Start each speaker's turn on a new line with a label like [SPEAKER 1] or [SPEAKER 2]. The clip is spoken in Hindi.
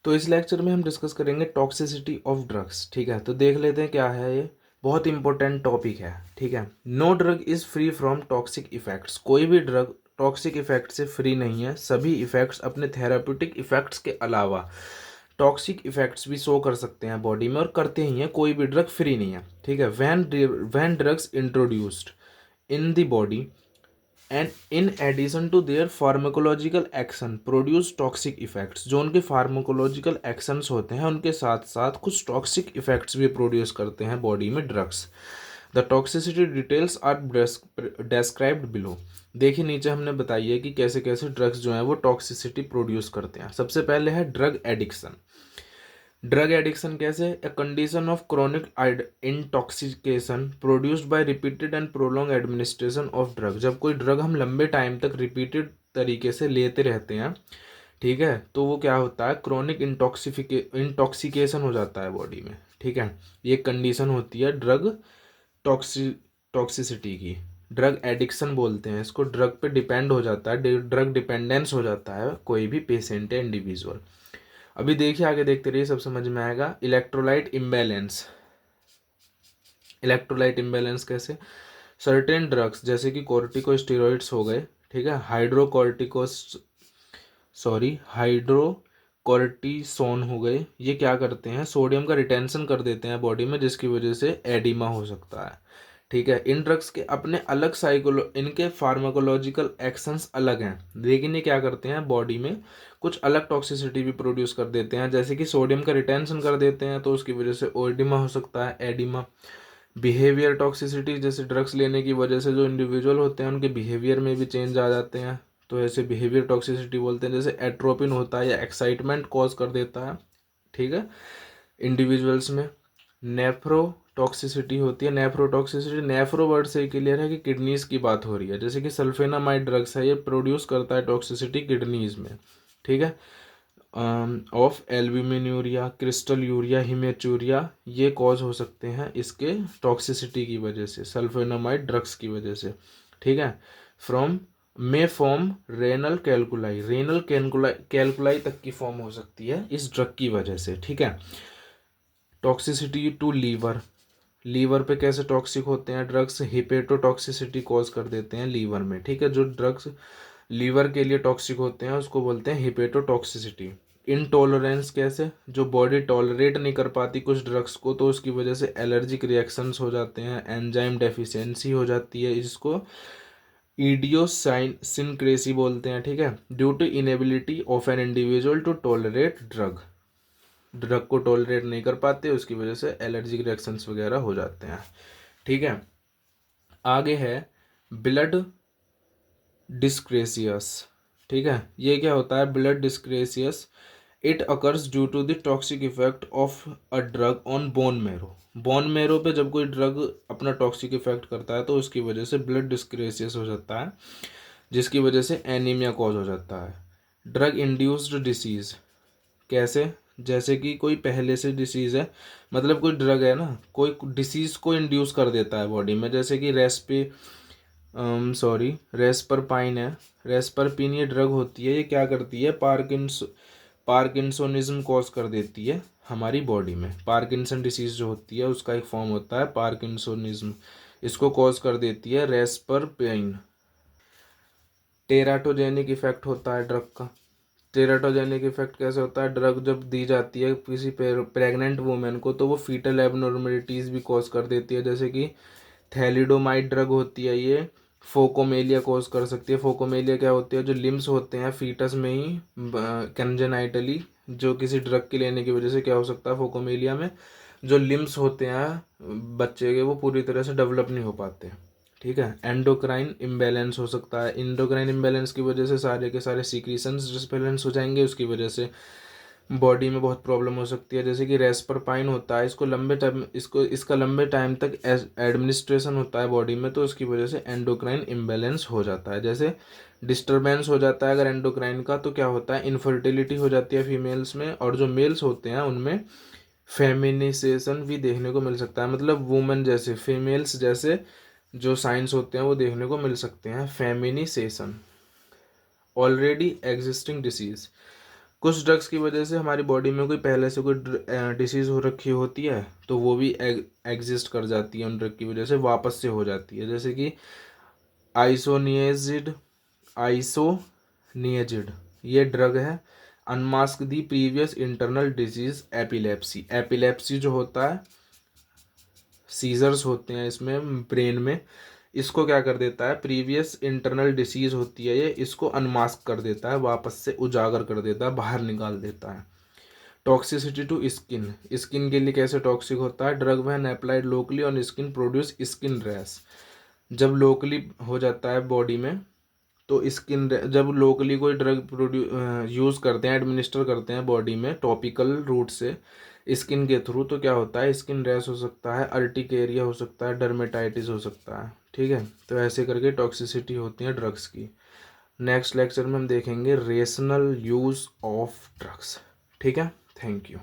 [SPEAKER 1] तो इस लेक्चर में हम डिस्कस करेंगे टॉक्सिसिटी ऑफ ड्रग्स। ठीक है, तो देख लेते हैं क्या है ये। बहुत इंपॉर्टेंट टॉपिक है। ठीक है, no drug is free from toxic effects. कोई भी ड्रग टॉक्सिक इफेक्ट से फ्री नहीं है। सभी इफेक्ट्स अपने थेराप्यूटिक इफेक्ट्स के अलावा टॉक्सिक इफेक्ट्स भी शो कर सकते हैं बॉडी में, और करते ही हैं। कोई भी ड्रग फ्री नहीं है। ठीक है, when drugs introduced in the body and in addition to their pharmacological action produce toxic effects. जो उनके फार्माकोलॉजिकल एक्शंस होते हैं उनके साथ साथ कुछ टॉक्सिक इफेक्ट्स भी प्रोड्यूस करते हैं बॉडी में drugs. The toxicity details are described below. देखिए नीचे हमने बताई है कि कैसे कैसे ड्रग्स जो हैं वो टॉक्सिसिटी प्रोड्यूस करते हैं। सबसे पहले है ड्रग एडिक्शन। ड्रग एडिक्शन कैसे? A condition of chronic intoxication produced by repeated and prolong administration of drug. जब कोई ड्रग हम लंबे टाइम तक रिपीटेड तरीके से लेते रहते हैं, ठीक है, तो वो क्या होता है, क्रोनिक इंटॉक्सिकेशन हो जाता है बॉडी में। ठीक है, ये कंडीशन होती है ड्रग टॉक्सिसिटी की। ड्रग एडिक्शन बोलते हैं इसको। ड्रग पे डिपेंड हो जाता है, ड्रग डिपेंडेंस हो जाता है कोई भी पेशेंट या इंडिविजुअल। अभी देखिए, आगे देखते रहिए, सब समझ में आएगा। Electrolyte imbalance. इलेक्ट्रोलाइट इम्बैलेंस कैसे? सर्टेन ड्रग्स जैसे कि कोर्टिकोस्टेरॉइड्स हो गए, ठीक है, हाइड्रोकॉर्टिसोन हो गए, ये क्या करते हैं, सोडियम का रिटेंशन कर देते हैं बॉडी में, जिसकी वजह से एडिमा हो सकता है। ठीक है, इन ड्रग्स के अपने अलग इनके फार्माकोलॉजिकल एक्शंस अलग हैं, लेकिन ये क्या करते हैं, बॉडी में कुछ अलग टॉक्सिसिटी भी प्रोड्यूस कर देते हैं। जैसे कि सोडियम का रिटेंशन कर देते हैं तो उसकी वजह से एडिमा हो सकता है, एडिमा। बिहेवियर टॉक्सिसिटी, जैसे ड्रग्स लेने की वजह से जो इंडिविजुअल होते हैं उनके बिहेवियर में भी चेंज आ जाते हैं, तो ऐसे बिहेवियर टॉक्सिसिटी बोलते हैं। जैसे एट्रोपिन होता है या एक्साइटमेंट कॉज कर देता है, ठीक है, इंडिविजुअल्स में। नेफ्रोटॉक्सिसिटी होती है। नेफ्रोटॉक्सिसिटी, नेफ्रो वर्ड से क्लियर है कि किडनीज की बात हो रही है। जैसे कि सल्फेनामाइड ड्रग्स है, ये प्रोड्यूस करता है टॉक्सिसिटी किडनीज में। ठीक है, of albumin crystal urea, haematuria, ये कॉज हो सकते हैं इसके टॉक्सिसिटी की वजह से, सल्फेनामाइड ड्रग्स की वजह से। ठीक है, फ्रॉम में form renal calculi, renal calculi तक की फॉर्म हो सकती है इस ड्रग की वजह से। ठीक है, टॉक्सिसिटी टू लीवर। लीवर पे कैसे टॉक्सिक होते हैं ड्रग्स? हिपेटोटॉक्सिसिटी कॉज कर देते हैं लीवर में। ठीक है, जो ड्रग्स लीवर के लिए टॉक्सिक होते हैं उसको बोलते हैं हिपेटोटॉक्सिसिटी। इनटॉलरेंस कैसे? जो बॉडी टॉलरेट नहीं कर पाती कुछ ड्रग्स को, तो उसकी वजह से एलर्जिक रिएक्शंस हो जाते हैं, एंजाइम डेफिशिएंसी हो जाती है, इसको इडियोसाइनक्रेसी बोलते हैं। ठीक है, due to inability of an individual to tolerate drug. Drug को टॉलरेट नहीं कर पाते, उसकी वजह से एलर्जिक रिएक्शंस वगैरह हो जाते हैं। ठीक है, आगे है ब्लड डिस्क्रेसियस। ठीक है, ये क्या होता है, blood dyscrasias? It occurs due to the toxic effect of a drug on bone marrow. Bone marrow पे जब कोई ड्रग अपना टॉक्सिक इफेक्ट करता है तो उसकी वजह से ब्लड डिस्क्रेसियस हो जाता है, जिसकी वजह से एनीमिया कॉज हो जाता है। ड्रग इंड्यूस्ड डिसीज कैसे? जैसे कि कोई पहले से डिसीज़ है, मतलब कोई ड्रग है ना, कोई डिसीज़ को इंड्यूस कर देता है बॉडी में। जैसे कि रेस्परपाइन है, रेस्परपिन ये ड्रग होती है, ये क्या करती है, पार्किंसोनिज्म कॉज कर देती है हमारी बॉडी में। पार्किंसन डिसीज़ जो होती है उसका एक फॉर्म होता है पार्किंसोनिज्म, इसको कॉज कर देती है रेस्परपाइन। टेराटोजेनिक इफेक्ट होता है ड्रग का। टेराटोजेनिक इफेक्ट कैसे होता है? ड्रग जब दी जाती है किसी प्रेग्नेंट वुमेन को तो वो फीटल एबनॉर्मेलिटीज़ भी कॉज कर देती है। जैसे कि थैलिडोमाइड ड्रग होती है, ये फोकोमेलिया कॉज कर सकती है। फोकोमेलिया क्या होती है? जो लिम्स होते हैं फीटस में ही कंजेनाइटली, जो किसी ड्रग के लेने की वजह से क्या हो सकता है, फोकोमेलिया में जो लिम्स होते हैं बच्चे के वो पूरी तरह से डेवलप नहीं हो पाते। ठीक है, एंडोक्राइन इम्बैलेंस हो सकता है। एंडोक्राइन इम्बैलेंस की वजह से सारे के सारे सीक्रेशंस डिसबैलेंस हो जाएंगे, उसकी वजह से बॉडी में बहुत प्रॉब्लम हो सकती है। जैसे कि रेस्परपाइन होता है, इसका लंबे टाइम तक एडमिनिस्ट्रेशन होता है बॉडी में, तो उसकी वजह से एंडोक्राइन इम्बैलेंस हो जाता है। जैसे डिस्टर्बेंस हो जाता है अगर एंडोक्राइन का, तो क्या होता है, इनफर्टिलिटी हो जाती है फीमेल्स में, और जो मेल्स होते हैं उनमें फेमिनिसेशन भी देखने को मिल सकता है। मतलब वुमेन जैसे, फीमेल्स जैसे जो साइंस होते हैं वो देखने को मिल सकते हैं, फेमिनिसेशन। ऑलरेडी एग्जिस्टिंग डिसीज, कुछ ड्रग्स की वजह से हमारी बॉडी में कोई पहले से कोई डिसीज़ हो रखी होती है तो वो भी एग्जिस्ट कर जाती है, उन ड्रग की वजह से वापस से हो जाती है। जैसे कि आइसोनियाजिड आइसोनियाजिड ये ड्रग है, unmask the previous internal disease epilepsy. Epilepsy जो होता है, सीजर्स होते हैं इसमें ब्रेन में, इसको क्या कर देता है, प्रीवियस इंटरनल डिसीज होती है ये, इसको अनमास्क कर देता है, वापस से उजागर कर देता है, बाहर निकाल देता है। टॉक्सिसिटी टू स्किन, स्किन के लिए कैसे टॉक्सिक होता है, drug when applied locally on skin produce skin rash. जब लोकली हो जाता है बॉडी में तो स्किन, जब लोकली कोई ड्रग यूज़ करते हैं, एडमिनिस्टर करते हैं बॉडी में टॉपिकल रूट से स्किन के थ्रू, तो क्या होता है, स्किन रैश हो सकता है, अर्टिकेरिया हो सकता है, डर्मेटाइटिस हो सकता है। ठीक है, तो ऐसे करके टॉक्सिसिटी होती है ड्रग्स की। नेक्स्ट लेक्चर में हम देखेंगे रेशनल यूज़ ऑफ ड्रग्स। ठीक है, थैंक यू।